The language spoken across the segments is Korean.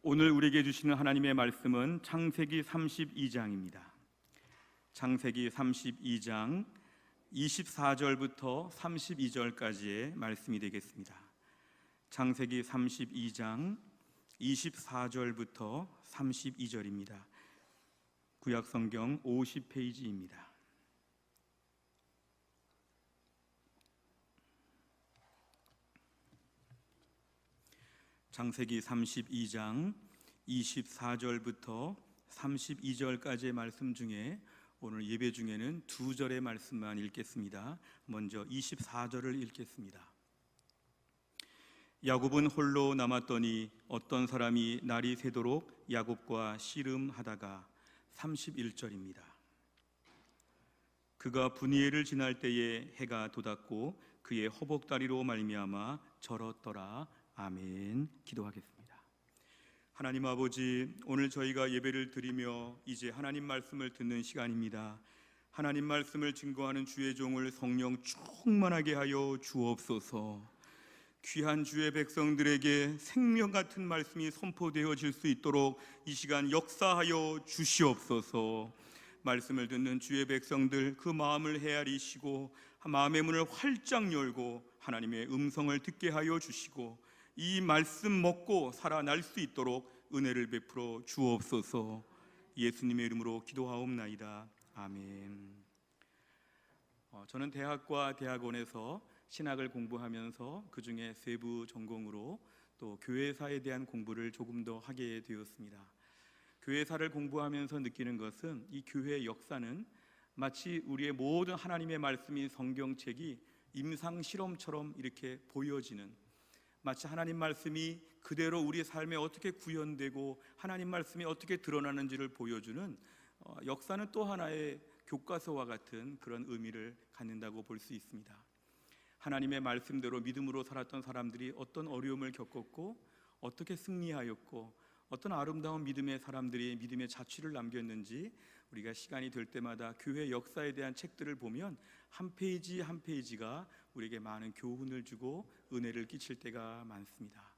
오늘 우리에게 주시는 하나님의 말씀은 창세기 32장입니다. 창세기 32장 24절부터 32절까지의 말씀이 되겠습니다. 창세기 32장 24절부터 32절입니다. 구약성경 50페이지입니다. 창세기 32장 24절부터 32절까지의 말씀 중에 오늘 예배 중에는 두 절의 말씀만 읽겠습니다. 먼저 24절을 읽겠습니다. 야곱은 홀로 남았더니 어떤 사람이 날이 새도록 야곱과 씨름하다가 31절입니다. 그가 분이엘을 지날 때에 해가 돋았고 그의 허벅다리로 말미암아 절었더라. 아멘. 기도하겠습니다. 하나님 아버지, 오늘 저희가 예배를 드리며 이제 하나님 말씀을 듣는 시간입니다. 하나님 말씀을 증거하는 주의 종을 성령 충만하게 하여 주옵소서. 귀한 주의 백성들에게 생명 같은 말씀이 선포되어질 수 있도록 이 시간 역사하여 주시옵소서. 말씀을 듣는 주의 백성들 그 마음을 헤아리시고 마음의 문을 활짝 열고 하나님의 음성을 듣게 하여 주시고 이 말씀 먹고 살아날 수 있도록 은혜를 베풀어 주옵소서. 예수님의 이름으로 기도하옵나이다. 아멘. 저는 대학과 대학원에서 신학을 공부하면서 그 중에 세부 전공으로 또 교회사에 대한 공부를 조금 더 하게 되었습니다. 교회사를 공부하면서 느끼는 것은 이 교회의 역사는 마치 우리의 모든 하나님의 말씀인 성경책이 임상실험처럼 이렇게 보여지는, 마치 하나님 말씀이 그대로 우리 삶에 어떻게 구현되고 하나님 말씀이 어떻게 드러나는지를 보여주는 역사는 또 하나의 교과서와 같은 그런 의미를 갖는다고 볼 수 있습니다. 하나님의 말씀대로 믿음으로 살았던 사람들이 어떤 어려움을 겪었고 어떻게 승리하였고 어떤 아름다운 믿음의 사람들이 믿음의 자취를 남겼는지 우리가 시간이 될 때마다 교회 역사에 대한 책들을 보면 한 페이지 한 페이지가 우리에게 많은 교훈을 주고 은혜를 끼칠 때가 많습니다.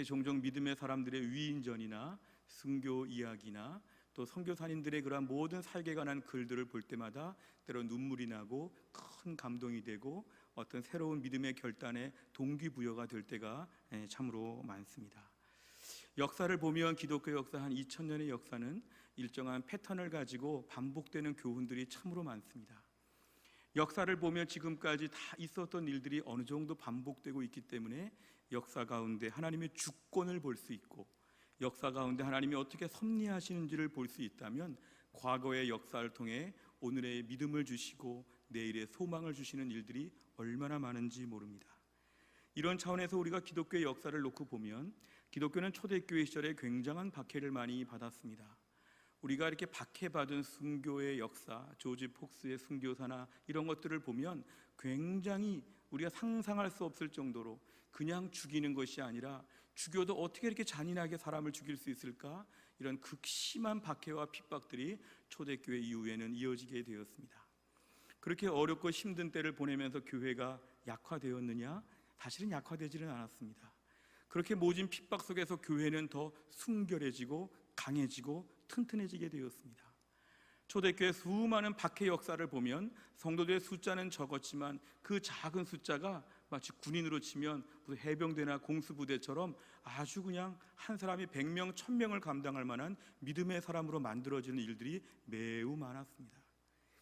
종종 믿음의 사람들의 위인전이나 순교 이야기나 또 선교사님들의 그러한 모든 살게 관한 글들을 볼 때마다 때로 눈물이 나고 큰 감동이 되고 어떤 새로운 믿음의 결단에 동기부여가 될 때가 참으로 많습니다. 역사를 보면 기독교 역사 한 2000년의 역사는 일정한 패턴을 가지고 반복되는 교훈들이 참으로 많습니다. 역사를 보면 지금까지 다 있었던 일들이 어느 정도 반복되고 있기 때문에 역사 가운데 하나님의 주권을 볼 수 있고 역사 가운데 하나님이 어떻게 섭리하시는지를 볼 수 있다면 과거의 역사를 통해 오늘의 믿음을 주시고 내일의 소망을 주시는 일들이 얼마나 많은지 모릅니다. 이런 차원에서 우리가 기독교의 역사를 놓고 보면 기독교는 초대교회 시절에 굉장한 박해를 많이 받았습니다. 우리가 이렇게 박해받은 순교의 역사, 조지 폭스의 순교사나 이런 것들을 보면 굉장히 우리가 상상할 수 없을 정도로 그냥 죽이는 것이 아니라 죽여도 어떻게 이렇게 잔인하게 사람을 죽일 수 있을까? 이런 극심한 박해와 핍박들이 초대교회 이후에는 이어지게 되었습니다. 그렇게 어렵고 힘든 때를 보내면서 교회가 약화되었느냐? 사실은 약화되지는 않았습니다. 그렇게 모진 핍박 속에서 교회는 더 순결해지고 강해지고 튼튼해지게 되었습니다. 초대교회 수많은 박해 역사를 보면 성도들의 숫자는 적었지만 그 작은 숫자가 마치 군인으로 치면 해병대나 공수부대처럼 아주 그냥 한 사람이 100명, 1000명을 감당할 만한 믿음의 사람으로 만들어지는 일들이 매우 많았습니다.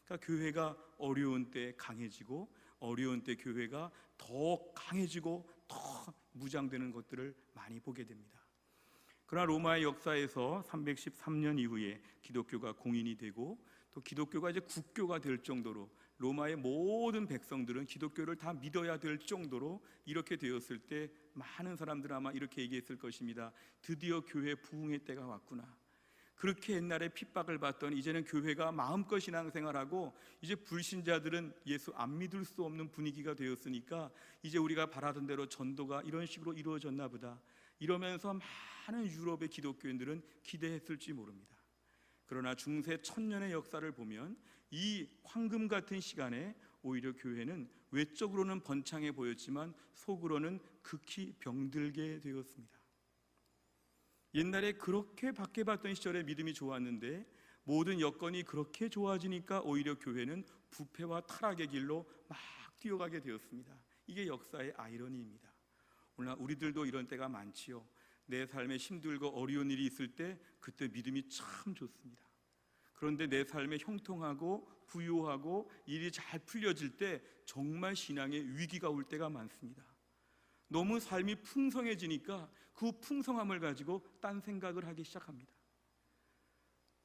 그러니까 교회가 어려운 때 강해지고 어려운 때 교회가 더 강해지고 더 무장되는 것들을 많이 보게 됩니다. 그러나 로마의 역사에서 313년 이후에 기독교가 공인이 되고 또 기독교가 이제 국교가 될 정도로 로마의 모든 백성들은 기독교를 다 믿어야 될 정도로 이렇게 되었을 때 많은 사람들은 아마 이렇게 얘기했을 것입니다. 드디어 교회 부흥의 때가 왔구나. 그렇게 옛날에 핍박을 받던 이제는 교회가 마음껏 신앙생활하고 이제 불신자들은 예수 안 믿을 수 없는 분위기가 되었으니까 이제 우리가 바라던 대로 전도가 이런 식으로 이루어졌나 보다. 이러면서 많은 유럽의 기독교인들은 기대했을지 모릅니다. 그러나 중세 1000년의 역사를 보면 이 황금 같은 시간에 오히려 교회는 외적으로는 번창해 보였지만 속으로는 극히 병들게 되었습니다. 옛날에 그렇게 박해받던 시절에 믿음이 좋았는데 모든 여건이 그렇게 좋아지니까 오히려 교회는 부패와 타락의 길로 막 뛰어가게 되었습니다. 이게 역사의 아이러니입니다. 오늘 우리들도 이런 때가 많지요. 내 삶에 힘들고 어려운 일이 있을 때 그때 믿음이 참 좋습니다. 그런데 내 삶에 형통하고 부유하고 일이 잘 풀려질 때 정말 신앙의 위기가 올 때가 많습니다. 너무 삶이 풍성해지니까 그 풍성함을 가지고 딴 생각을 하기 시작합니다.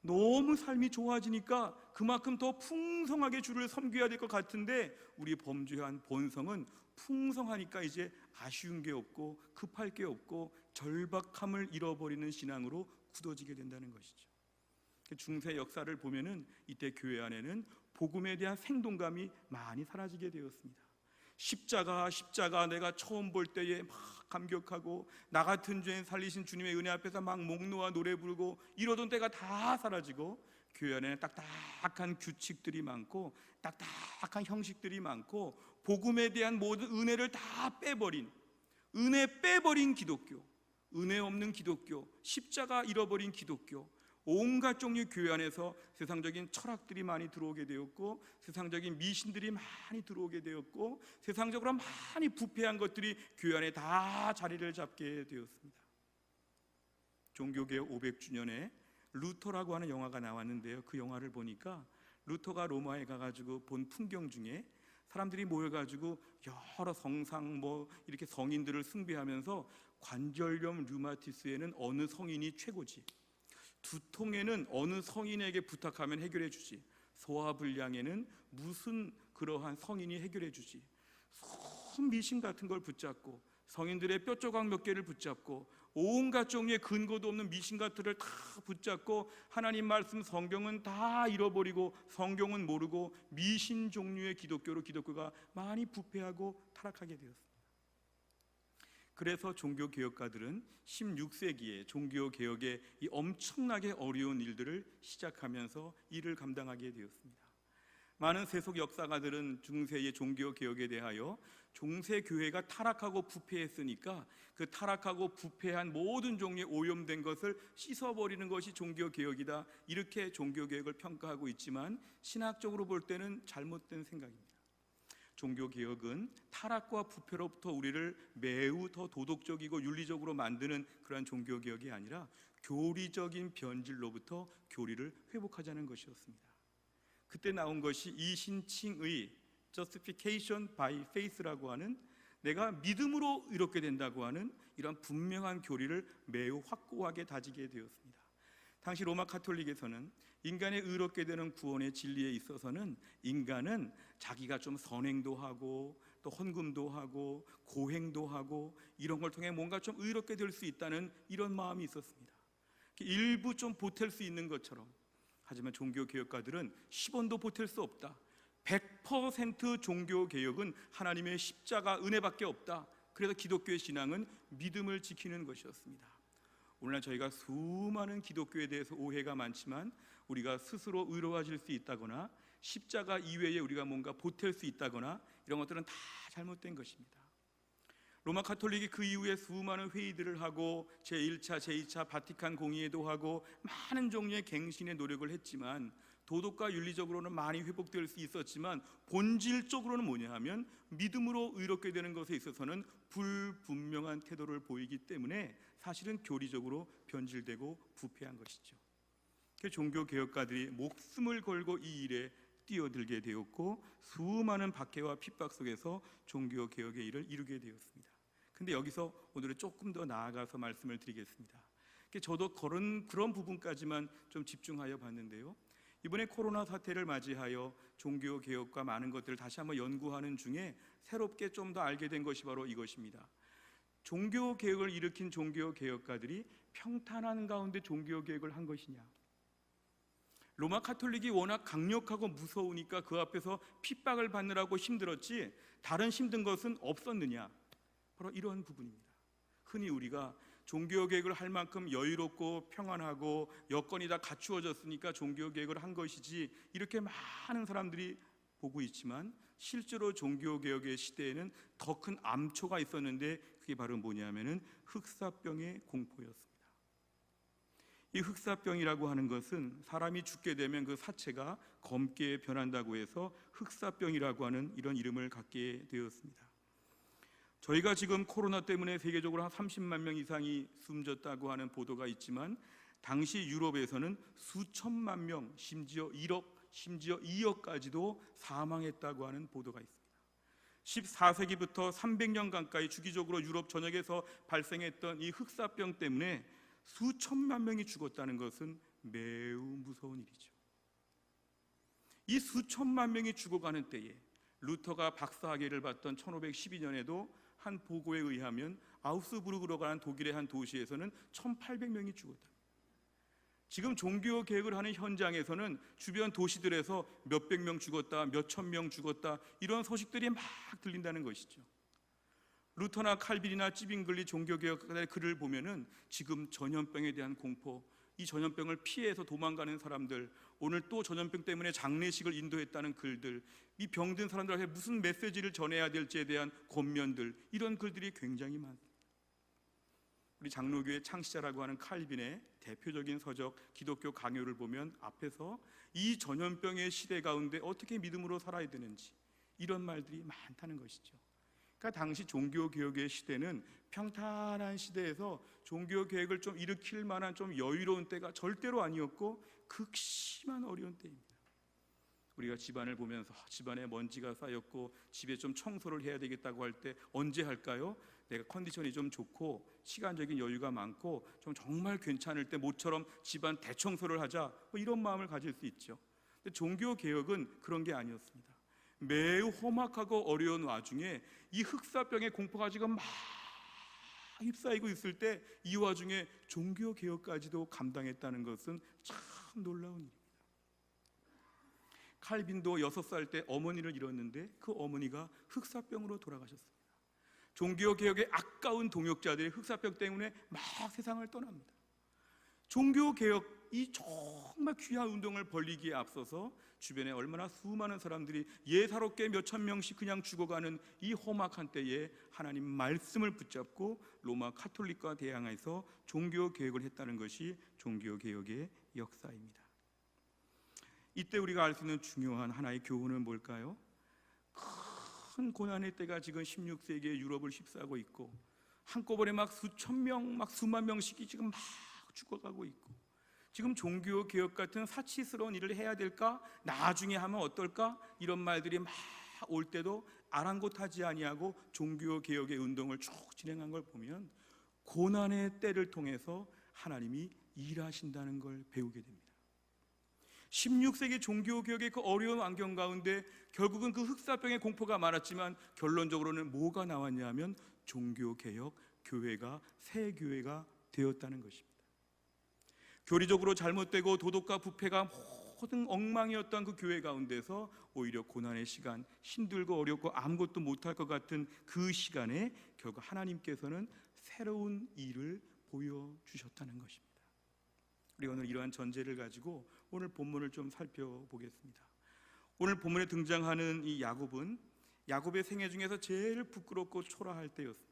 너무 삶이 좋아지니까 그만큼 더 풍성하게 주를 섬겨야 될 것 같은데 우리 범죄한 본성은 풍성하니까 이제 아쉬운 게 없고 급할 게 없고 절박함을 잃어버리는 신앙으로 굳어지게 된다는 것이죠. 중세 역사를 보면은 이때 교회 안에는 복음에 대한 생동감이 많이 사라지게 되었습니다. 십자가 내가 처음 볼 때에 막 감격하고 나 같은 죄인 살리신 주님의 은혜 앞에서 막 목 놓아 노래 부르고 이러던 때가 다 사라지고 교회 안에는 딱딱한 규칙들이 많고 딱딱한 형식들이 많고 복음에 대한 모든 은혜를 다 빼버린 은혜 빼버린 기독교, 은혜 없는 기독교, 십자가 잃어버린 기독교, 온갖 종류 교회 안에서 세상적인 철학들이 많이 들어오게 되었고 세상적인 미신들이 많이 들어오게 되었고 세상적으로 많이 부패한 것들이 교회 안에 다 자리를 잡게 되었습니다. 종교개혁 500주년에 루터라고 하는 영화가 나왔는데요. 그 영화를 보니까 루터가 로마에 가가지고 본 풍경 중에 사람들이 모여가지고 여러 성상 이렇게 성인들을 숭배하면서 관절염 류마티스에는 어느 성인이 최고지, 두통에는 어느 성인에게 부탁하면 해결해 주지, 소화불량에는 무슨 그러한 성인이 해결해 주지, 미신 같은 걸 붙잡고 성인들의 뼈조각 몇 개를 붙잡고 온갖 종류의 근거도 없는 미신 같은 걸 다 붙잡고 하나님 말씀 성경은 다 잃어버리고 성경은 모르고 미신 종류의 기독교로 기독교가 많이 부패하고 타락하게 되었습니다. 그래서 종교개혁가들은 16세기에 종교개혁의 이 엄청나게 어려운 일들을 시작하면서 일을 감당하게 되었습니다. 많은 세속 역사가들은 중세의 종교개혁에 대하여 중세교회가 타락하고 부패했으니까 그 타락하고 부패한 모든 종류의 오염된 것을 씻어버리는 것이 종교개혁이다, 이렇게 종교개혁을 평가하고 있지만 신학적으로 볼 때는 잘못된 생각입니다. 종교개혁은 타락과 부패로부터 우리를 매우 더 도덕적이고 윤리적으로 만드는 그러한 종교개혁이 아니라 교리적인 변질로부터 교리를 회복하자는 것이었습니다. 그때 나온 것이 이신칭의 Justification by Faith라고 하는, 내가 믿음으로 의롭게 된다고 하는 이런 분명한 교리를 매우 확고하게 다지게 되었습니다. 당시 로마 카톨릭에서는 인간의 의롭게 되는 구원의 진리에 있어서는 인간은 자기가 좀 선행도 하고 또 헌금도 하고 고행도 하고 이런 걸 통해 뭔가 좀 의롭게 될 수 있다는 이런 마음이 있었습니다. 일부 좀 보탤 수 있는 것처럼. 하지만 종교개혁가들은 10원도 보탤 수 없다, 100% 종교개혁은 하나님의 십자가 은혜밖에 없다. 그래서 기독교의 신앙은 믿음을 지키는 것이었습니다. 오늘날 저희가 수많은 기독교에 대해서 오해가 많지만 우리가 스스로 의로워질 수 있다거나 십자가 이외에 우리가 뭔가 보탤 수 있다거나 이런 것들은 다 잘못된 것입니다. 로마 카톨릭이 그 이후에 수많은 회의들을 하고 제1차, 제2차 바티칸 공의회도 하고 많은 종류의 갱신의 노력을 했지만 도덕과 윤리적으로는 많이 회복될 수 있었지만 본질적으로는 뭐냐 하면 믿음으로 의롭게 되는 것에 있어서는 불분명한 태도를 보이기 때문에 사실은 교리적으로 변질되고 부패한 것이죠. 종교개혁가들이 목숨을 걸고 이 일에 뛰어들게 되었고 수많은 박해와 핍박 속에서 종교개혁의 일을 이루게 되었습니다. 근데 여기서 오늘은 조금 더 나아가서 말씀을 드리겠습니다. 저도 그런 부분까지만 좀 집중하여 봤는데요. 이번에 코로나 사태를 맞이하여 종교개혁과 많은 것들을 다시 한번 연구하는 중에 새롭게 좀 더 알게 된 것이 바로 이것입니다. 종교개혁을 일으킨 종교개혁가들이 평탄한 가운데 종교개혁을 한 것이냐, 로마 카톨릭이 워낙 강력하고 무서우니까 그 앞에서 핍박을 받느라고 힘들었지 다른 힘든 것은 없었느냐, 바로 이런 부분입니다. 흔히 우리가 종교개혁을 할 만큼 여유롭고 평안하고 여건이 다 갖추어졌으니까 종교개혁을 한 것이지 이렇게 많은 사람들이 보고 있지만 실제로 종교개혁의 시대에는 더 큰 암초가 있었는데 그게 바로 뭐냐면은 흑사병의 공포였습니다. 이 흑사병이라고 하는 것은 사람이 죽게 되면 그 사체가 검게 변한다고 해서 흑사병이라고 하는 이런 이름을 갖게 되었습니다. 저희가 지금 코로나 때문에 세계적으로 한 30만 명 이상이 숨졌다고 하는 보도가 있지만 당시 유럽에서는 수천만 명, 심지어 1억, 심지어 2억까지도 사망했다고 하는 보도가 있습니다. 14세기부터 300년 가까이 주기적으로 유럽 전역에서 발생했던 이 흑사병 때문에 수천만 명이 죽었다는 것은 매우 무서운 일이죠. 이 수천만 명이 죽어가는 때에 루터가 박사학위를 받던 1512년에도 한 보고에 의하면 아우스부르크로 가는 독일의 한 도시에서는 1800명이 죽었다. 지금 종교 개혁을 하는 현장에서는 주변 도시들에서 몇백 명 죽었다, 몇천 명 죽었다 이런 소식들이 막 들린다는 것이죠. 루터나 칼빈이나 찌빙글리 종교개혁가의 글을 보면은 지금 전염병에 대한 공포, 이 전염병을 피해서 도망가는 사람들, 오늘 또 전염병 때문에 장례식을 인도했다는 글들, 이 병든 사람들에게 무슨 메시지를 전해야 될지에 대한 권면들, 이런 글들이 굉장히 많습니다. 우리 장로교의 창시자라고 하는 칼빈의 대표적인 서적 기독교 강요를 보면 앞에서 이 전염병의 시대 가운데 어떻게 믿음으로 살아야 되는지 이런 말들이 많다는 것이죠. 그러니까 당시 종교개혁의 시대는 평탄한 시대에서 종교개혁을 좀 일으킬 만한 좀 여유로운 때가 절대로 아니었고 극심한 어려운 때입니다. 우리가 집안을 보면서 집안에 먼지가 쌓였고 집에 좀 청소를 해야 되겠다고 할 때 언제 할까요? 내가 컨디션이 좀 좋고 시간적인 여유가 많고 좀 정말 괜찮을 때 모처럼 집안 대청소를 하자, 뭐 이런 마음을 가질 수 있죠. 근데 종교개혁은 그런 게 아니었습니다. 매우 험악하고 어려운 와중에 이 흑사병의 공포가 지금 막 휩싸이고 있을 때 이 와중에 종교개혁까지도 감당했다는 것은 참 놀라운 일입니다. 칼빈도 6살 때 어머니를 잃었는데 그 어머니가 흑사병으로 돌아가셨습니다. 종교개혁의 아까운 동역자들이 흑사병 때문에 막 세상을 떠납니다. 종교개혁, 이 정말 귀한 운동을 벌이기에 앞서서 주변에 얼마나 수많은 사람들이 예사롭게 몇천 명씩 그냥 죽어가는 이 험악한 때에 하나님 말씀을 붙잡고 로마 카톨릭과 대항해서 종교개혁을 했다는 것이 종교개혁의 역사입니다. 이때 우리가 알 수 있는 중요한 하나의 교훈은 뭘까요? 큰 고난의 때가 지금 16세기의 유럽을 휩싸고 있고 한꺼번에 막 수천 명, 막 수만 명씩이 지금 막 죽어가고 있고 지금 종교개혁 같은 사치스러운 일을 해야 될까? 나중에 하면 어떨까? 이런 말들이 막 올 때도 아랑곳하지 아니하고 종교개혁의 운동을 쭉 진행한 걸 보면 고난의 때를 통해서 하나님이 일하신다는 걸 배우게 됩니다. 16세기 종교개혁의 그 어려운 환경 가운데 결국은 그 흑사병의 공포가 많았지만 결론적으로는 뭐가 나왔냐면 종교개혁, 교회가 새 교회가 되었다는 것입니다. 교리적으로 잘못되고 도덕과 부패가 모든 엉망이었던 그 교회 가운데서 오히려 고난의 시간, 힘들고 어렵고 아무것도 못할 것 같은 그 시간에 결국 하나님께서는 새로운 일을 보여주셨다는 것입니다. 우리 오늘 이러한 전제를 가지고 오늘 본문을 좀 살펴보겠습니다. 오늘 본문에 등장하는 이 야곱은 야곱의 생애 중에서 제일 부끄럽고 초라할 때였습니다.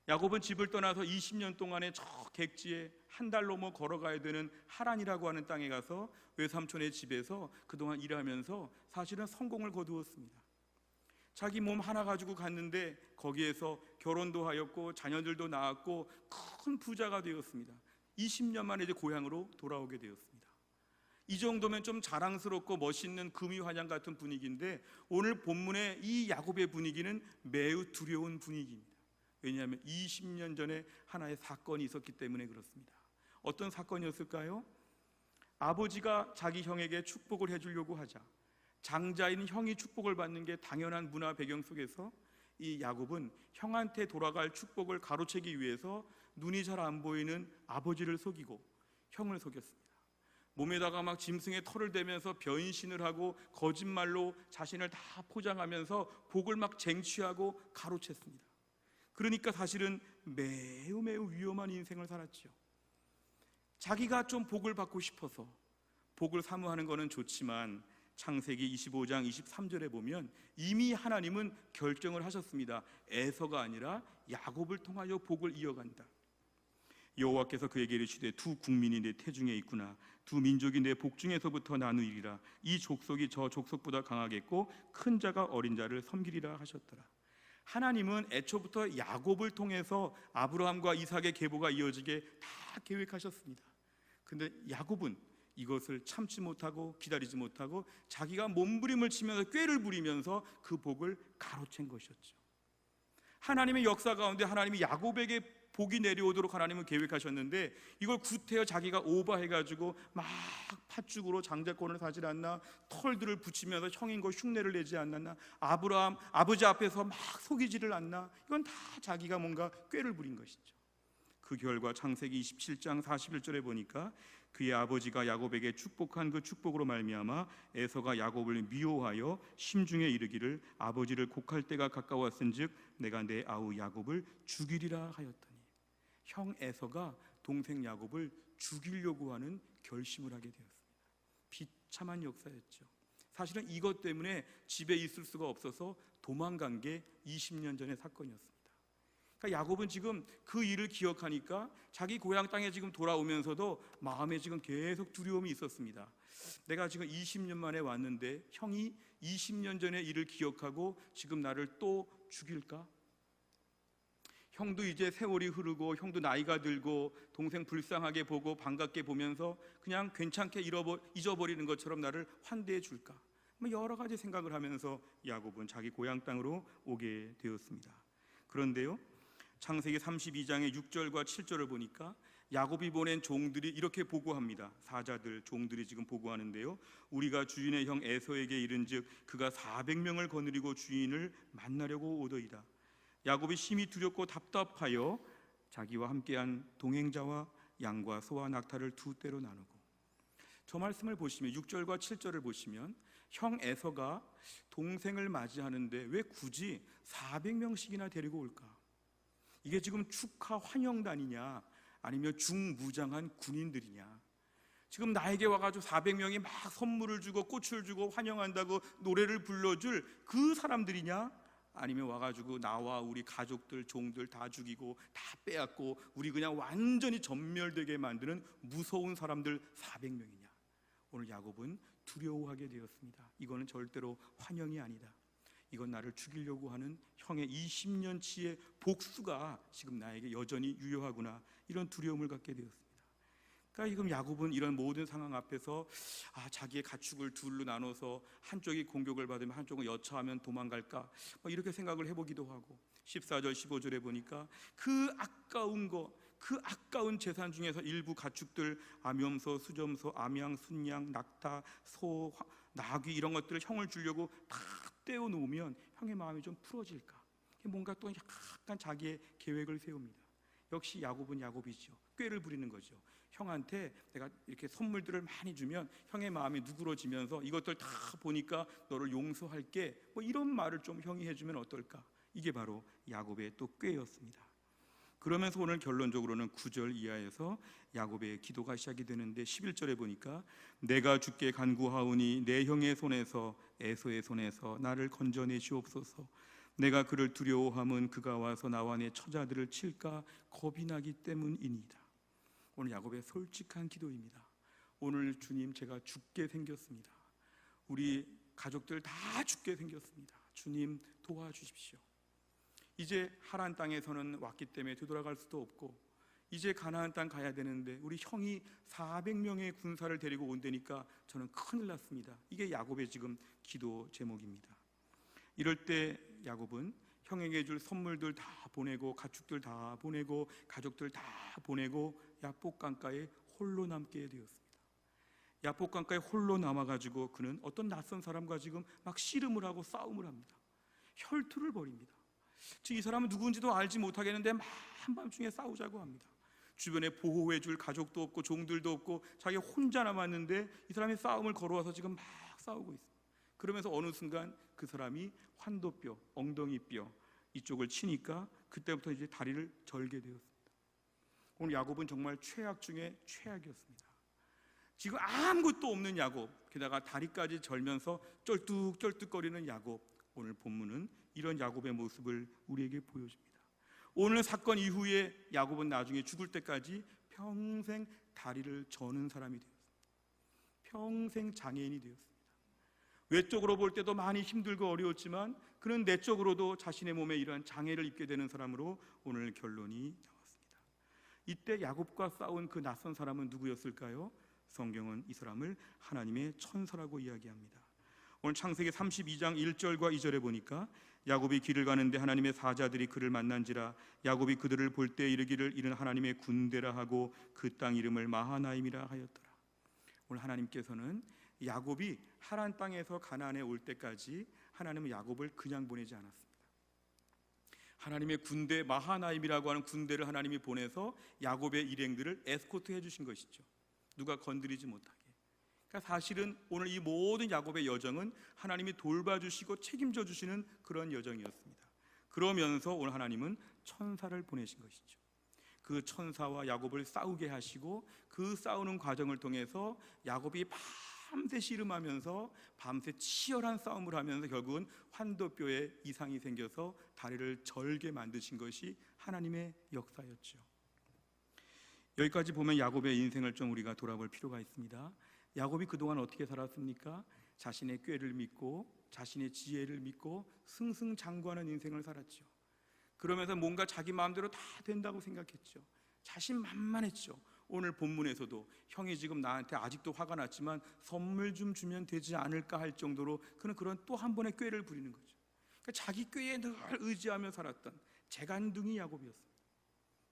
야곱은 집을 떠나서 20년 동안에 저 객지에 한 달 넘어 걸어가야 되는 하란이라고 하는 땅에 가서 외삼촌의 집에서 그동안 일하면서 사실은 성공을 거두었습니다. 자기 몸 하나 가지고 갔는데 거기에서 결혼도 하였고 자녀들도 낳았고 큰 부자가 되었습니다. 20년 만에 이제 고향으로 돌아오게 되었습니다. 이 정도면 좀 자랑스럽고 멋있는 금이환영 같은 분위기인데 오늘 본문의 이 야곱의 분위기는 매우 두려운 분위기입니다. 왜냐하면 20년 전에 하나의 사건이 있었기 때문에 그렇습니다. 어떤 사건이었을까요? 아버지가 자기 형에게 축복을 해주려고 하자 장자인 형이 축복을 받는 게 당연한 문화 배경 속에서 이 야곱은 형한테 돌아갈 축복을 가로채기 위해서 눈이 잘 안 보이는 아버지를 속이고 형을 속였습니다. 몸에다가 막 짐승의 털을 대면서 변신을 하고 거짓말로 자신을 다 포장하면서 복을 막 쟁취하고 가로챘습니다. 그러니까 사실은 매우 위험한 인생을 살았죠. 자기가 좀 복을 받고 싶어서 복을 사모하는 것은 좋지만 창세기 25장 23절에 보면 이미 하나님은 결정을 하셨습니다. 에서가 아니라 야곱을 통하여 복을 이어간다. 여호와께서 그에게 이르시되 두 국민이 내 태중에 있구나. 두 민족이 내 복중에서부터 나누리라. 이 족속이 저 족속보다 강하겠고 큰 자가 어린 자를 섬기리라 하셨더라. 하나님은 애초부터 야곱을 통해서 아브라함과 이삭의 계보가 이어지게 다 계획하셨습니다. 근데 야곱은 이것을 참지 못하고 기다리지 못하고 자기가 몸부림을 치면서 꾀를 부리면서 그 복을 가로챈 것이었죠. 하나님의 역사 가운데 하나님이 야곱에게 복이 내려오도록 하나님은 계획하셨는데 이걸 구태여 자기가 오버해가지고 막 팥죽으로 장자권을 사지 않나, 털들을 붙이면서 형인 거 흉내를 내지 않았나, 아브라함 아버지 앞에서 막 속이지를 않나, 이건 다 자기가 뭔가 꾀를 부린 것이죠. 그 결과 창세기 27장 41절에 보니까 그의 아버지가 야곱에게 축복한 그 축복으로 말미암아 에서가 야곱을 미워하여 심중에 이르기를 아버지를 곡할 때가 가까웠은즉 내가 내 아우 야곱을 죽이리라 하였더니, 형 에서가 동생 야곱을 죽이려고 하는 결심을 하게 되었습니다. 비참한 역사였죠. 사실은 이것 때문에 집에 있을 수가 없어서 도망간 게 20년 전의 사건이었습니다. 그러니까 야곱은 지금 그 일을 기억하니까 자기 고향 땅에 지금 돌아오면서도 마음에 지금 계속 두려움이 있었습니다. 내가 지금 20년 만에 왔는데 형이 20년 전의 일을 기억하고 지금 나를 또 죽일까? 형도 이제 세월이 흐르고 형도 나이가 들고 동생 불쌍하게 보고 반갑게 보면서 그냥 괜찮게 잊어버리는 것처럼 나를 환대해 줄까? 여러 가지 생각을 하면서 야곱은 자기 고향 땅으로 오게 되었습니다. 그런데요, 창세기 32장의 6절과 7절을 보니까 야곱이 보낸 종들이 이렇게 보고합니다. 사자들, 종들이 지금 보고하는데요, 우리가 주인의 형 에서에게 이른즉 그가 400명을 거느리고 주인을 만나려고 오더이다. 야곱이 심히 두렵고 답답하여 자기와 함께한 동행자와 양과 소와 낙타를 두 떼로 나누고, 저 말씀을 보시면 6절과 7절을 보시면 형 에서가 동생을 맞이하는데 왜 굳이 400명씩이나 데리고 올까? 이게 지금 축하 환영단이냐 아니면 중무장한 군인들이냐? 지금 나에게 와가지고 400명이 막 선물을 주고 꽃을 주고 환영한다고 노래를 불러줄 그 사람들이냐? 아니면 와가지고 나와 우리 가족들, 종들 다 죽이고 다 빼앗고 우리 그냥 완전히 전멸되게 만드는 무서운 사람들 400명이냐? 오늘 야곱은 두려워하게 되었습니다. 이거는 절대로 환영이 아니다. 이건 나를 죽이려고 하는 형의 20년치의 복수가 지금 나에게 여전히 유효하구나, 이런 두려움을 갖게 되었습니다. 그러니까 지금 야곱은 이런 모든 상황 앞에서 자기의 가축을 둘로 나눠서 한쪽이 공격을 받으면 한쪽은 여차하면 도망갈까, 이렇게 생각을 해보기도 하고, 14절 15절에 보니까 그 아까운 재산 중에서 일부 가축들, 암염소, 수점소, 암양, 순양, 낙타, 소, 나귀 이런 것들을 형을 주려고 다 떼어놓으면 형의 마음이 좀 풀어질까, 뭔가 또 약간 자기의 계획을 세웁니다. 역시 야곱은 야곱이죠. 꾀를 부리는 거죠. 형한테 내가 이렇게 선물들을 많이 주면 형의 마음이 누그러지면서 이것들 다 보니까 너를 용서할게, 이런 말을 좀 형이 해주면 어떨까? 이게 바로 야곱의 또 꾀였습니다. 그러면서 오늘 결론적으로는 9절 이하에서 야곱의 기도가 시작이 되는데 11절에 보니까 내가 주께 간구하오니 내 형의 손에서 에서의 손에서 나를 건져내시옵소서. 내가 그를 두려워함은 그가 와서 나와 내 처자들을 칠까 겁이 나기 때문이니이다. 오늘 야곱의 솔직한 기도입니다. 오늘 주님, 제가 죽게 생겼습니다. 우리 가족들 다 죽게 생겼습니다. 주님 도와주십시오. 이제 하란 땅에서는 왔기 때문에 되돌아갈 수도 없고 이제 가나안 땅 가야 되는데 우리 형이 400명의 군사를 데리고 온다니까 저는 큰일 났습니다. 이게 야곱의 지금 기도 제목입니다. 이럴 때 야곱은 형에게 줄 선물들 다 보내고 가축들 다 보내고 가족들 다 보내고 야복 강가에 홀로 남게 되었습니다. 야복 강가에 홀로 남아가지고 그는 어떤 낯선 사람과 지금 막 씨름을 하고 싸움을 합니다. 혈투를 벌입니다. 이 사람은 누군지도 알지 못하겠는데 막 한밤중에 싸우자고 합니다. 주변에 보호해줄 가족도 없고 종들도 없고 자기 혼자 남았는데 이 사람이 싸움을 걸어와서 지금 막 싸우고 있습니다. 그러면서 어느 순간 그 사람이 환도뼈, 엉덩이뼈 이쪽을 치니까 그때부터 이제 다리를 절게 되었습니다. 오늘 야곱은 정말 최악 중에 최악이었습니다. 지금 아무것도 없는 야곱, 게다가 다리까지 절면서 쩔뚝쩔뚝거리는 야곱. 오늘 본문은 이런 야곱의 모습을 우리에게 보여줍니다. 오늘 사건 이후에 야곱은 나중에 죽을 때까지 평생 다리를 저는 사람이 되었습니다. 평생 장애인이 되었습니다. 외적으로 볼 때도 많이 힘들고 어려웠지만 그는 내적으로도 자신의 몸에 이러한 장애를 입게 되는 사람으로 오늘 결론이 나왔습니다. 이때 야곱과 싸운 그 낯선 사람은 누구였을까요? 성경은 이 사람을 하나님의 천사라고 이야기합니다. 오늘 창세기 32장 1절과 2절에 보니까 야곱이 길을 가는데 하나님의 사자들이 그를 만난지라 야곱이 그들을 볼 때 이르기를 이는 하나님의 군대라 하고 그 땅 이름을 마하나임이라 하였더라. 오늘 하나님께서는 야곱이 하란 땅에서 가나안에 올 때까지 하나님은 야곱을 그냥 보내지 않았습니다. 하나님의 군대 마하나임이라고 하는 군대를 하나님이 보내서 야곱의 일행들을 에스코트 해주신 것이죠. 누가 건드리지 못하게. 그러니까 사실은 오늘 이 모든 야곱의 여정은 하나님이 돌봐주시고 책임져 주시는 그런 여정이었습니다. 그러면서 오늘 하나님은 천사를 보내신 것이죠. 그 천사와 야곱을 싸우게 하시고 그 싸우는 과정을 통해서 야곱이 밤새 씨름하면서 밤새 치열한 싸움을 하면서 결국은 환도뼈에 이상이 생겨서 다리를 절게 만드신 것이 하나님의 역사였죠. 여기까지 보면 야곱의 인생을 좀 우리가 돌아볼 필요가 있습니다. 야곱이 그동안 어떻게 살았습니까? 자신의 꾀를 믿고 자신의 지혜를 믿고 승승장구하는 인생을 살았죠. 그러면서 뭔가 자기 마음대로 다 된다고 생각했죠. 자신만만했죠. 오늘 본문에서도 형이 지금 나한테 아직도 화가 났지만 선물 좀 주면 되지 않을까 할 정도로 그는 그런 또 한 번의 꾀를 부리는 거죠. 그러니까 자기 꾀에 늘 의지하며 살았던 재간둥이 야곱이었습니다.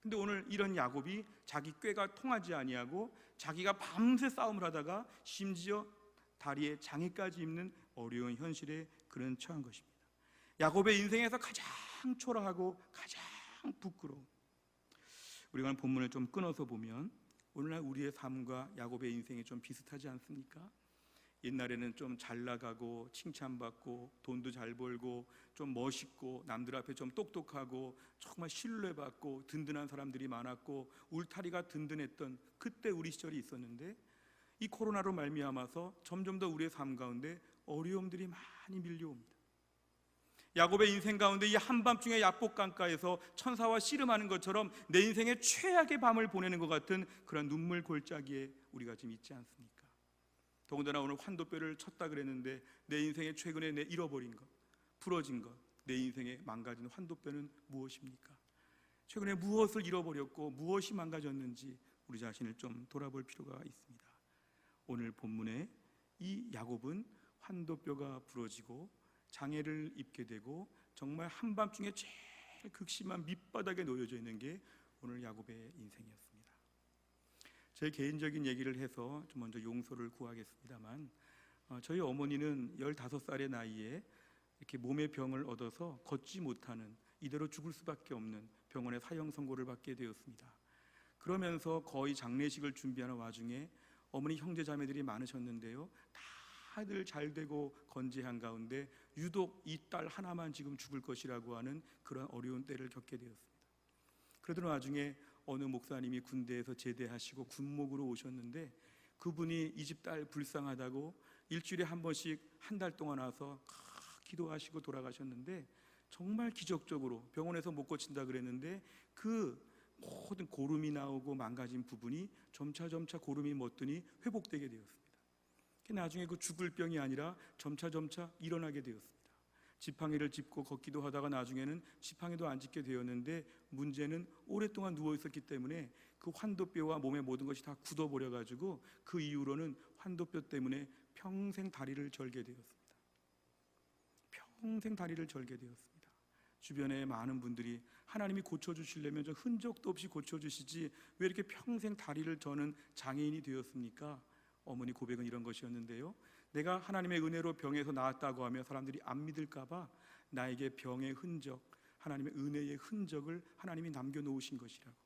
근데 오늘 이런 야곱이 자기 꾀가 통하지 아니하고 자기가 밤새 싸움을 하다가 심지어 다리에 장애까지 입는 어려운 현실에 그는 처한 것입니다. 야곱의 인생에서 가장 초라하고 가장 부끄러운, 우리가 본문을 좀 끊어서 보면 오늘날 우리의 삶과 야곱의 인생이 좀 비슷하지 않습니까? 옛날에는 좀 잘 나가고 칭찬받고 돈도 잘 벌고 좀 멋있고 남들 앞에 좀 똑똑하고 정말 신뢰받고 든든한 사람들이 많았고 울타리가 든든했던 그때 우리 시절이 있었는데 이 코로나로 말미암아서 점점 더 우리의 삶 가운데 어려움들이 많이 밀려옵니다. 야곱의 인생 가운데 이 한밤중에 야복 강가에서 천사와 씨름하는 것처럼 내 인생의 최악의 밤을 보내는 것 같은 그런 눈물 골짜기에 우리가 지금 있지 않습니까? 더군다나 오늘 환도뼈를 쳤다 그랬는데 내 인생에 최근에 내 잃어버린 것, 부러진 것, 내 인생에 망가진 환도뼈는 무엇입니까? 최근에 무엇을 잃어버렸고 무엇이 망가졌는지 우리 자신을 좀 돌아볼 필요가 있습니다. 오늘 본문에 이 야곱은 환도뼈가 부러지고 장애를 입게 되고 정말 한밤중에 제일 극심한 밑바닥에 놓여져 있는 게 오늘 야곱의 인생이었습니다. 제 개인적인 얘기를 해서 좀 먼저 용서를 구하겠습니다만 저희 어머니는 15살의 나이에 이렇게 몸의 병을 얻어서 걷지 못하는, 이대로 죽을 수밖에 없는 병원에 사형 선고를 받게 되었습니다. 그러면서 거의 장례식을 준비하는 와중에 어머니 형제 자매들이 많으셨는데요, 다들 잘 되고 건재한 가운데 유독 이 딸 하나만 지금 죽을 것이라고 하는 그런 어려운 때를 겪게 되었습니다. 그러던 와중에 어느 목사님이 군대에서 제대하시고 군목으로 오셨는데 그분이 이 집 딸 불쌍하다고 일주일에 한 번씩 한 달 동안 와서 기도하시고 돌아가셨는데 정말 기적적으로 병원에서 못 고친다 그랬는데 그 모든 고름이 나오고 망가진 부분이 점차 고름이 멎더니 회복되게 되었습니다. 나중에 그 죽을 병이 아니라 점차 일어나게 되었습니다. 지팡이를 짚고 걷기도 하다가 나중에는 지팡이도 안 짚게 되었는데 문제는 오랫동안 누워 있었기 때문에 그 환도뼈와 몸의 모든 것이 다 굳어버려 가지고 그 이후로는 환도뼈 때문에 평생 다리를 절게 되었습니다. 평생 다리를 절게 되었습니다. 주변에 많은 분들이 하나님이 고쳐주시려면 저 흔적도 없이 고쳐주시지 왜 이렇게 평생 다리를 저는 장애인이 되었습니까? 어머니 고백은 이런 것이었는데요, 내가 하나님의 은혜로 병에서 나았다고 하면 사람들이 안 믿을까봐 나에게 병의 흔적, 하나님의 은혜의 흔적을 하나님이 남겨놓으신 것이라고.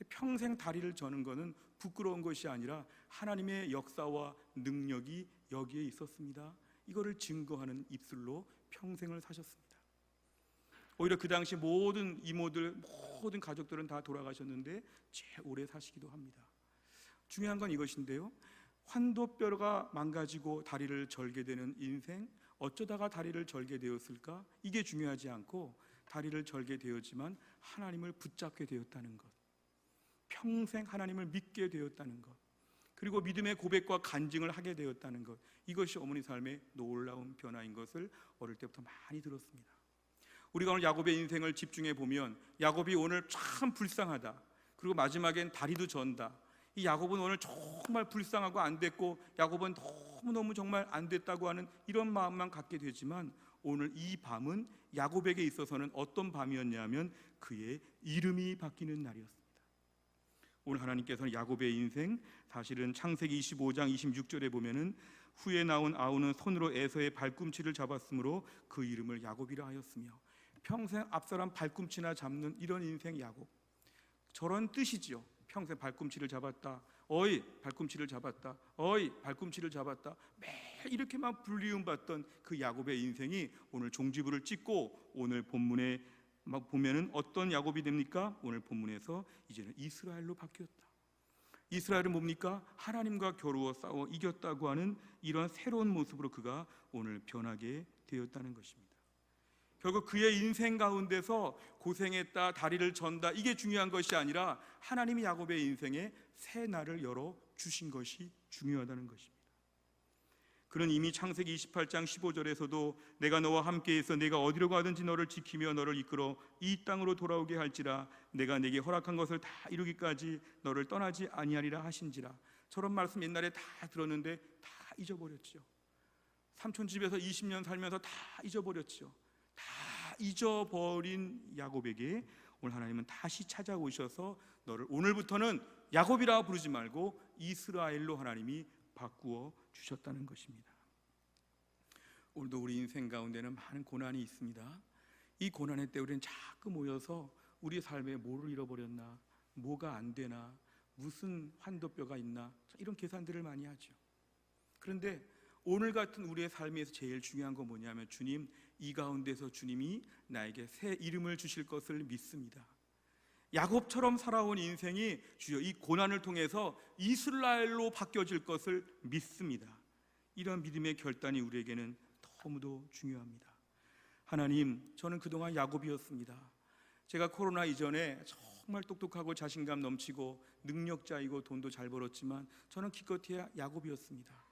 평생 다리를 저는 것은 부끄러운 것이 아니라 하나님의 역사와 능력이 여기에 있었습니다. 이거를 증거하는 입술로 평생을 사셨습니다. 오히려 그 당시 모든 이모들, 모든 가족들은 다 돌아가셨는데 제일 오래 사시기도 합니다. 중요한 건 이것인데요, 환도뼈가 망가지고 다리를 절게 되는 인생, 어쩌다가 다리를 절게 되었을까? 이게 중요하지 않고 다리를 절게 되었지만 하나님을 붙잡게 되었다는 것, 평생 하나님을 믿게 되었다는 것, 그리고 믿음의 고백과 간증을 하게 되었다는 것, 이것이 어머니 삶의 놀라운 변화인 것을 어릴 때부터 많이 들었습니다. 우리가 오늘 야곱의 인생을 집중해 보면 야곱이 오늘 참 불쌍하다, 그리고 마지막엔 다리도 전다, 이 야곱은 오늘 정말 불쌍하고 안 됐고 야곱은 너무너무 정말 안 됐다고 하는 이런 마음만 갖게 되지만, 오늘 이 밤은 야곱에게 있어서는 어떤 밤이었냐면 그의 이름이 바뀌는 날이었습니다. 오늘 하나님께서는 야곱의 인생, 사실은 창세기 25장 26절에 보면은 후에 나온 아우는 손으로 에서의 발꿈치를 잡았으므로 그 이름을 야곱이라 하였으며, 평생 앞사람 발꿈치나 잡는 이런 인생 야곱, 저런 뜻이지요. 평생 발꿈치를 잡았다, 어이 발꿈치를 잡았다, 어이 발꿈치를 잡았다, 매일 이렇게만 불리움 받던 그 야곱의 인생이 오늘 종지부를 찍고 오늘 본문에 막 보면은 어떤 야곱이 됩니까? 오늘 본문에서 이제는 이스라엘로 바뀌었다. 이스라엘은 뭡니까? 하나님과 겨루어 싸워 이겼다고 하는 이런 새로운 모습으로 그가 오늘 변하게 되었다는 것입니다. 결국 그의 인생 가운데서 고생했다, 다리를 전다, 이게 중요한 것이 아니라 하나님이 야곱의 인생에 새 날을 열어 주신 것이 중요하다는 것입니다. 그는 이미 창세기 28장 15절에서도 내가 너와 함께해서 내가 어디로 가든지 너를 지키며 너를 이끌어 이 땅으로 돌아오게 할지라 내가 내게 허락한 것을 다 이루기까지 너를 떠나지 아니하리라 하신지라, 저런 말씀 옛날에 다 들었는데 다 잊어버렸죠. 삼촌 집에서 20년 살면서 다 잊어버렸죠. 다 잊어버린 야곱에게 오늘 하나님은 다시 찾아오셔서 너를 오늘부터는 야곱이라 부르지 말고 이스라엘로 하나님이 바꾸어 주셨다는 것입니다. 오늘도 우리 인생 가운데는 많은 고난이 있습니다. 이 고난의 때 우리는 자꾸 모여서 우리 삶에 뭐를 잃어버렸나, 뭐가 안 되나, 무슨 환도뼈가 있나, 이런 계산들을 많이 하죠. 그런데 오늘 같은 우리의 삶에서 제일 중요한 건 뭐냐면, 주님, 이 가운데서 주님이 나에게 새 이름을 주실 것을 믿습니다. 야곱처럼 살아온 인생이 주여 이 고난을 통해서 이스라엘로 바뀌어질 것을 믿습니다. 이런 믿음의 결단이 우리에게는 너무도 중요합니다. 하나님, 저는 그동안 야곱이었습니다. 제가 코로나 이전에 정말 똑똑하고 자신감 넘치고 능력자이고 돈도 잘 벌었지만 저는 기껏해야 야곱이었습니다.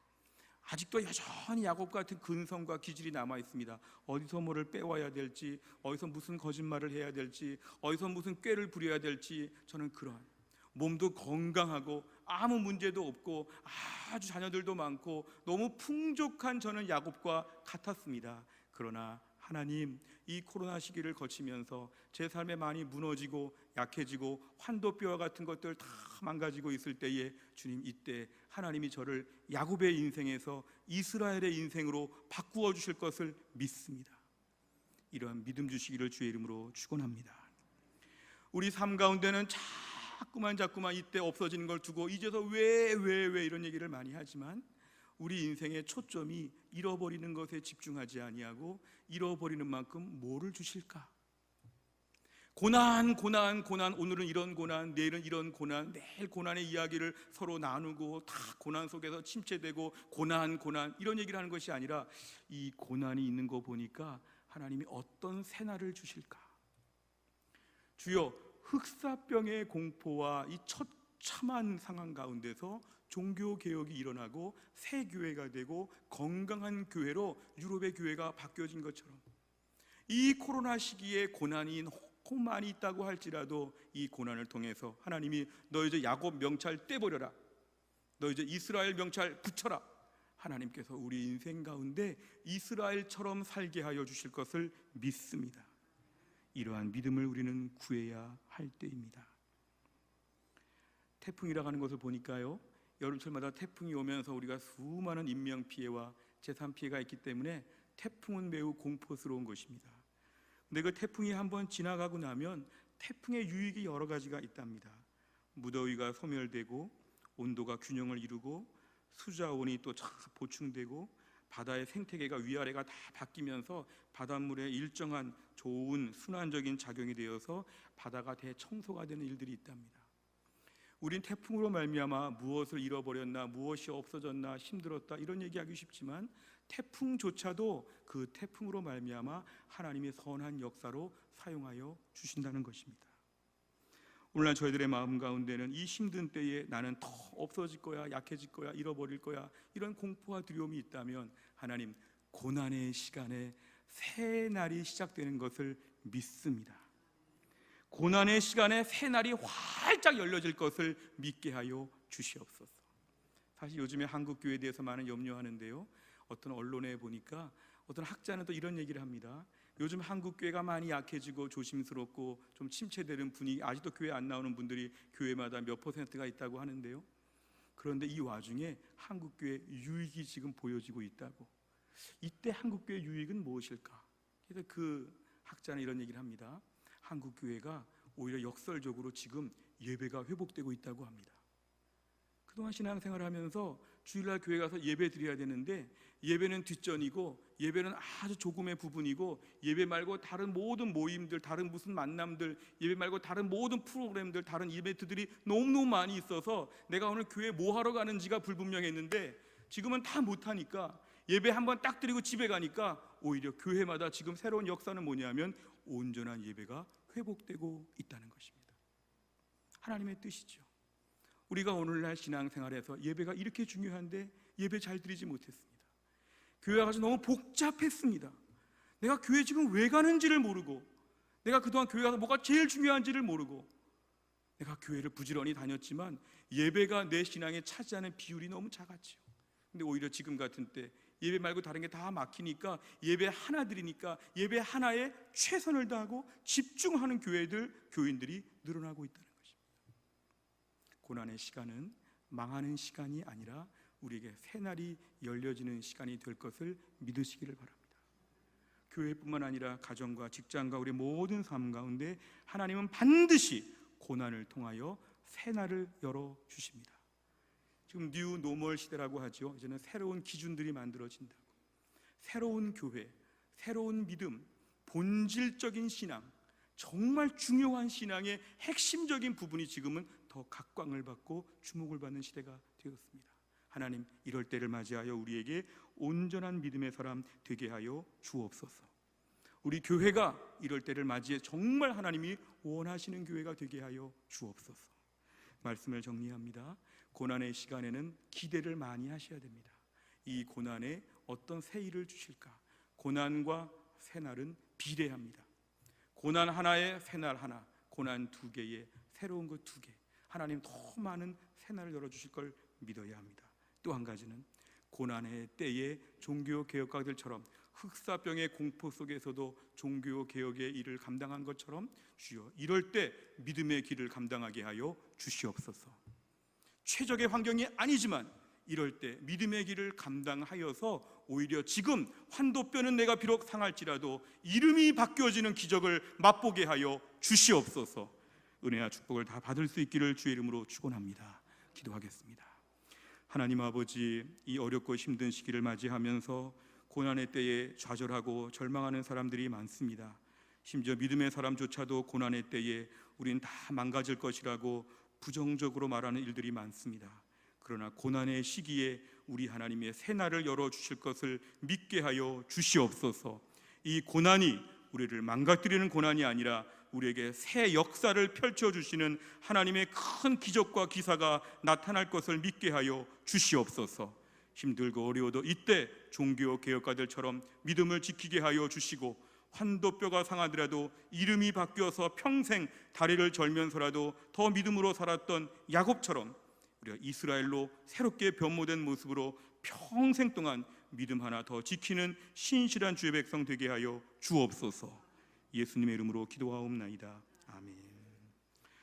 아직도 여전히 야곱 같은 근성과 기질이 남아 있습니다. 어디서 뭐를 빼와야 될지, 어디서 무슨 거짓말을 해야 될지, 어디서 무슨 꾀를 부려야 될지, 저는 그러한 몸도 건강하고 아무 문제도 없고 아주 자녀들도 많고 너무 풍족한 저는 야곱과 같았습니다. 그러나 하나님, 이 코로나 시기를 거치면서 제 삶에 많이 무너지고 약해지고 환도뼈와 같은 것들 다 망가지고 있을 때에 주님, 이때 하나님이 저를 야곱의 인생에서 이스라엘의 인생으로 바꾸어 주실 것을 믿습니다. 이러한 믿음 주시기를 주의 이름으로 축원합니다. 우리 삶 가운데는 자꾸만 이때 없어지는 걸 두고 이제서 왜 이런 얘기를 많이 하지만, 우리 인생의 초점이 잃어버리는 것에 집중하지 아니하고 잃어버리는 만큼 뭐를 주실까? 고난, 오늘은 이런 고난, 내일은 이런 고난, 매일 고난의 이야기를 서로 나누고 다 고난 속에서 침체되고 고난 이런 얘기를 하는 것이 아니라, 이 고난이 있는 거 보니까 하나님이 어떤 새날을 주실까? 주여, 흑사병의 공포와 이 처참한 상황 가운데서 종교개혁이 일어나고 새 교회가 되고 건강한 교회로 유럽의 교회가 바뀌어진 것처럼, 이 코로나 시기에 고난이 너무 많이 있다고 할지라도 이 고난을 통해서 하나님이 너 이제 야곱 명찰 떼버려라, 너 이제 이스라엘 명찰 붙여라, 하나님께서 우리 인생 가운데 이스라엘처럼 살게 하여 주실 것을 믿습니다. 이러한 믿음을 우리는 구해야 할 때입니다. 태풍이라고 하는 것을 보니까요, 여름철마다 태풍이 오면서 우리가 수많은 인명피해와 재산피해가 있기 때문에 태풍은 매우 공포스러운 것입니다. 근데 그 태풍이 한번 지나가고 나면 태풍의 유익이 여러 가지가 있답니다. 무더위가 소멸되고 온도가 균형을 이루고 수자원이 또 보충되고 바다의 생태계가 위아래가 다 바뀌면서 바닷물에 일정한 좋은 순환적인 작용이 되어서 바다가 대청소가 되는 일들이 있답니다. 우린 태풍으로 말미암아 무엇을 잃어버렸나, 무엇이 없어졌나, 힘들었다 이런 얘기하기 쉽지만, 태풍조차도 그 태풍으로 말미암아 하나님의 선한 역사로 사용하여 주신다는 것입니다. 오늘날 저희들의 마음 가운데는 이 힘든 때에 나는 더 없어질 거야, 약해질 거야, 잃어버릴 거야, 이런 공포와 두려움이 있다면 하나님, 고난의 시간에 새 날이 시작되는 것을 믿습니다. 고난의 시간에 새 날이 활짝 열려질 것을 믿게 하여 주시옵소서. 사실 요즘에 한국 교회에 대해서 많은 염려하는데요, 어떤 언론에 보니까 어떤 학자는 또 이런 얘기를 합니다. 요즘 한국 교회가 많이 약해지고 조심스럽고 좀 침체되는 분위기, 아직도 교회 안 나오는 분들이 교회마다 몇 %가 있다고 하는데요, 그런데 이 와중에 한국 교회 유익이 지금 보여지고 있다고. 이때 한국 교회 유익은 무엇일까? 그래서 그 학자는 이런 얘기를 합니다. 한국 교회가 오히려 역설적으로 지금 예배가 회복되고 있다고 합니다. 그동안 신앙생활을 하면서 주일날 교회 가서 예배 드려야 되는데 예배는 뒷전이고, 예배는 아주 조금의 부분이고, 예배 말고 다른 모든 모임들, 다른 무슨 만남들, 예배 말고 다른 모든 프로그램들, 다른 이벤트들이 너무너무 많이 있어서 내가 오늘 교회 뭐 하러 가는지가 불분명했는데 지금은 다 못하니까 예배 한번 딱 드리고 집에 가니까 오히려 교회마다 지금 새로운 역사는 뭐냐면 온전한 예배가 회복되고 있다는 것입니다. 하나님의 뜻이죠. 우리가 오늘날 신앙생활에서 예배가 이렇게 중요한데 예배 잘 드리지 못했습니다. 교회가 가서 너무 복잡했습니다. 내가 교회 지금 왜 가는지를 모르고, 내가 그동안 교회 가서 뭐가 제일 중요한지를 모르고, 내가 교회를 부지런히 다녔지만 예배가 내 신앙에 차지하는 비율이 너무 작았죠. 근데 오히려 지금 같은 때 예배 말고 다른 게 다 막히니까 예배 하나 드리니까 예배 하나에 최선을 다하고 집중하는 교인들이 늘어나고 있다는 것입니다. 고난의 시간은 망하는 시간이 아니라 우리에게 새날이 열려지는 시간이 될 것을 믿으시기를 바랍니다. 교회뿐만 아니라 가정과 직장과 우리 모든 삶 가운데 하나님은 반드시 고난을 통하여 새날을 열어주십니다. 지금 뉴 노멀 시대라고 하죠. 이제는 새로운 기준들이 만들어진다고. 새로운 교회, 새로운 믿음, 본질적인 신앙, 정말 중요한 신앙의 핵심적인 부분이 지금은 더 각광을 받고 주목을 받는 시대가 되었습니다. 하나님, 이럴 때를 맞이하여 우리에게 온전한 믿음의 사람 되게 하여 주옵소서. 우리 교회가 이럴 때를 맞이해 정말 하나님이 원하시는 교회가 되게 하여 주옵소서. 말씀을 정리합니다. 고난의 시간에는 기대를 많이 하셔야 됩니다. 이 고난에 어떤 새 일을 주실까? 고난과 새날은 비례합니다. 고난 하나에 새날 하나, 고난 두 개에 새로운 것 두 개. 하나님 더 많은 새날을 열어주실 걸 믿어야 합니다. 또 한 가지는 고난의 때에 종교개혁가들처럼 흑사병의 공포 속에서도 종교개혁의 일을 감당한 것처럼 주여, 이럴 때 믿음의 길을 감당하게 하여 주시옵소서. 최적의 환경이 아니지만 이럴 때 믿음의 길을 감당하여서 오히려 지금 환도뼈는 내가 비록 상할지라도 이름이 바뀌어지는 기적을 맛보게 하여 주시옵소서. 은혜와 축복을 다 받을 수 있기를 주의 이름으로 축원합니다. 기도하겠습니다. 하나님 아버지, 이 어렵고 힘든 시기를 맞이하면서 고난의 때에 좌절하고 절망하는 사람들이 많습니다. 심지어 믿음의 사람조차도 고난의 때에 우린 다 망가질 것이라고 부정적으로 말하는 일들이 많습니다. 그러나 고난의 시기에 우리 하나님의 새날을 열어주실 것을 믿게 하여 주시옵소서. 이 고난이 우리를 망가뜨리는 고난이 아니라 우리에게 새 역사를 펼쳐주시는 하나님의 큰 기적과 기사가 나타날 것을 믿게 하여 주시옵소서. 힘들고 어려워도 이때 종교개혁가들처럼 믿음을 지키게 하여 주시고, 환도뼈가 상하더라도 이름이 바뀌어서 평생 다리를 절면서라도 더 믿음으로 살았던 야곱처럼 우리가 이스라엘로 새롭게 변모된 모습으로 평생 동안 믿음 하나 더 지키는 신실한 주의 백성 되게 하여 주옵소서. 예수님의 이름으로 기도하옵나이다.